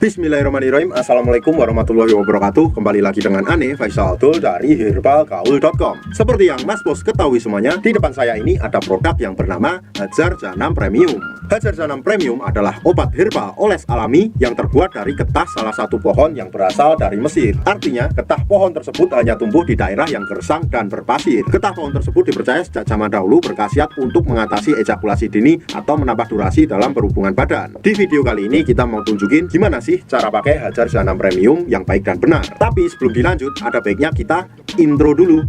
Bismillahirrahmanirrahim. Assalamualaikum warahmatullahi wabarakatuh. Kembali lagi dengan Ane Faisal Abdul dari herbalgaul.com. Seperti yang Mas Bos ketahui semuanya, di depan saya ini ada produk yang bernama Hajar Janam Premium. Hajar Janam Premium adalah obat herbal oles alami yang terbuat dari getah salah satu pohon yang berasal dari Mesir. Artinya, getah pohon tersebut hanya tumbuh di daerah yang gersang dan berpasir. Getah pohon tersebut dipercaya sejak zaman dahulu berkhasiat untuk mengatasi ejakulasi dini atau menambah durasi dalam berhubungan badan. Di video kali ini kita mau tunjukin gimana sih cara pakai Hajar Janam Premium yang baik dan benar. Tapi sebelum dilanjut, ada baiknya kita intro dulu.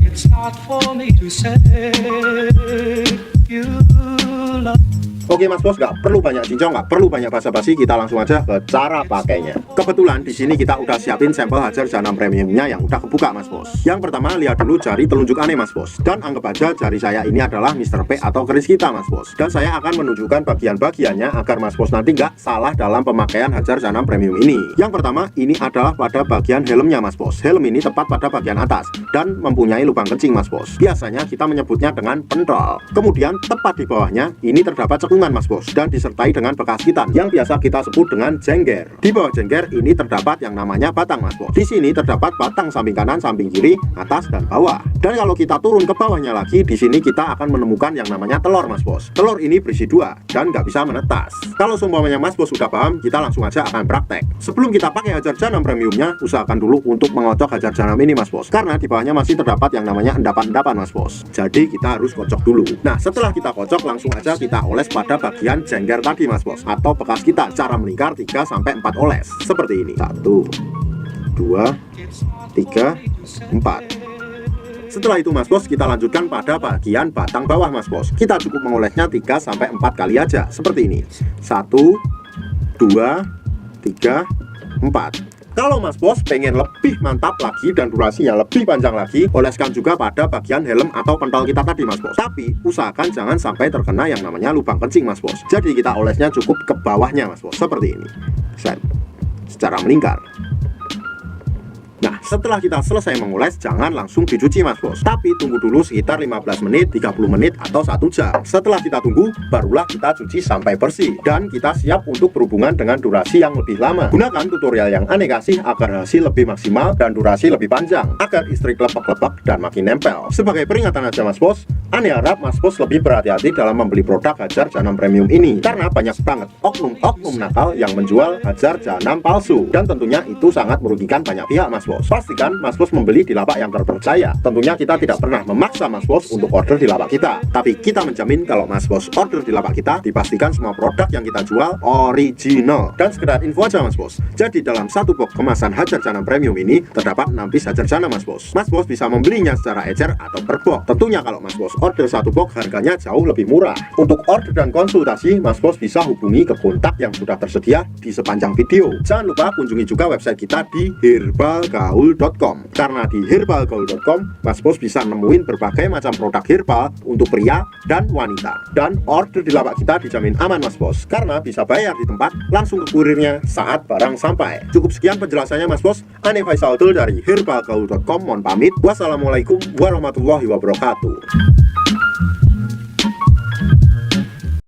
It's not for me to say you love. Oke Mas Bos, nggak perlu banyak cincong, nggak perlu banyak basa-basi, kita langsung aja ke cara pakainya. Kebetulan di sini kita udah siapin sampel Hajar Janam Premiumnya yang udah kebuka Mas Bos. Yang pertama, lihat dulu jari telunjuk Ane Mas Bos. Dan anggap aja jari saya ini adalah Mr. P atau keris kita Mas Bos. Dan saya akan menunjukkan bagian-bagiannya agar Mas Bos nanti nggak salah dalam pemakaian Hajar Janam Premium ini. Yang pertama, ini adalah pada bagian helmnya Mas Bos. Helm ini tepat pada bagian atas dan mempunyai lubang kencing Mas Bos. Biasanya kita menyebutnya dengan pentol. Kemudian tepat di bawahnya ini terdapat cekungan Mas Bos, dan disertai dengan bekas hitam yang biasa kita sebut dengan jengger. Di bawah jengger ini terdapat yang namanya batang Mas Bos. Di sini terdapat batang samping kanan, samping kiri, atas dan bawah. Dan kalau kita turun ke bawahnya lagi, di sini kita akan menemukan yang namanya telur Mas Bos. Telur ini berisi dua dan nggak bisa menetas. Kalau seumpamanya Mas Bos sudah paham, kita langsung aja akan praktek. Sebelum kita pakai Hajar Janam Premiumnya, usahakan dulu untuk mengocok Hajar Janam ini Mas Bos, karena di bawahnya masih terdapat yang namanya endapan-endapan Mas Bos. Jadi kita harus kocok dulu. Nah, setelah kita kocok, langsung aja kita oles pada bagian jengger tadi Mas Bos, atau bekas kita. Cara melingkar 3-4 oles seperti ini. 1, 2, 3, 4. Setelah itu Mas Bos, kita lanjutkan pada bagian batang bawah Mas Bos. Kita cukup mengolesnya 3-4 kali aja seperti ini. 1, 2, 3, 4. Kalau Mas Bos pengen lebih mantap lagi dan durasinya lebih panjang lagi, oleskan juga pada bagian helm atau pentol kita tadi Mas Bos. Tapi usahakan jangan sampai terkena yang namanya lubang kencing Mas Bos. Jadi kita olesnya cukup ke bawahnya Mas Bos, seperti ini. Set, secara melingkar. Nah, setelah kita selesai mengoles, jangan langsung dicuci Mas Bos, tapi tunggu dulu sekitar 15 menit, 30 menit, atau 1 jam. Setelah kita tunggu, barulah kita cuci sampai bersih. Dan kita siap untuk berhubungan dengan durasi yang lebih lama. Gunakan tutorial yang Ane kasih agar hasil lebih maksimal dan durasi lebih panjang, agar istri klepek-klepek dan makin nempel. Sebagai peringatan aja Mas Bos, Ane harap Mas Bos lebih berhati-hati dalam membeli produk Hajar Janam Premium ini, karena banyak banget oknum-oknum nakal yang menjual Hajar Janam palsu. Dan tentunya itu sangat merugikan banyak pihak Mas Bos. Pastikan Mas Bos membeli di lapak yang terpercaya. Tentunya kita tidak pernah memaksa Mas Bos untuk order di lapak kita, tapi kita menjamin kalau Mas Bos order di lapak kita, dipastikan semua produk yang kita jual original. Dan sekedar info aja Mas Bos, jadi dalam satu box kemasan Hajar Janam Premium ini terdapat 6 piece Hajar Janam Mas Bos. Mas Bos bisa membelinya secara ecer atau per box. Tentunya kalau Mas Bos order satu box, harganya jauh lebih murah. Untuk order dan konsultasi, Mas Bos bisa hubungi ke kontak yang sudah tersedia di sepanjang video. Jangan lupa kunjungi juga website kita di herbalgaul.com, karena di herbalgaul.com Mas Bos bisa nemuin berbagai macam produk herbal untuk pria dan wanita. Dan order di lapak kita dijamin aman Mas Bos, karena bisa bayar di tempat langsung ke kurirnya saat barang sampai. Cukup sekian penjelasannya Mas Bos. Ane Faisal Abdul dari herbalgaul.com mohon pamit. Wassalamualaikum warahmatullahi wabarakatuh.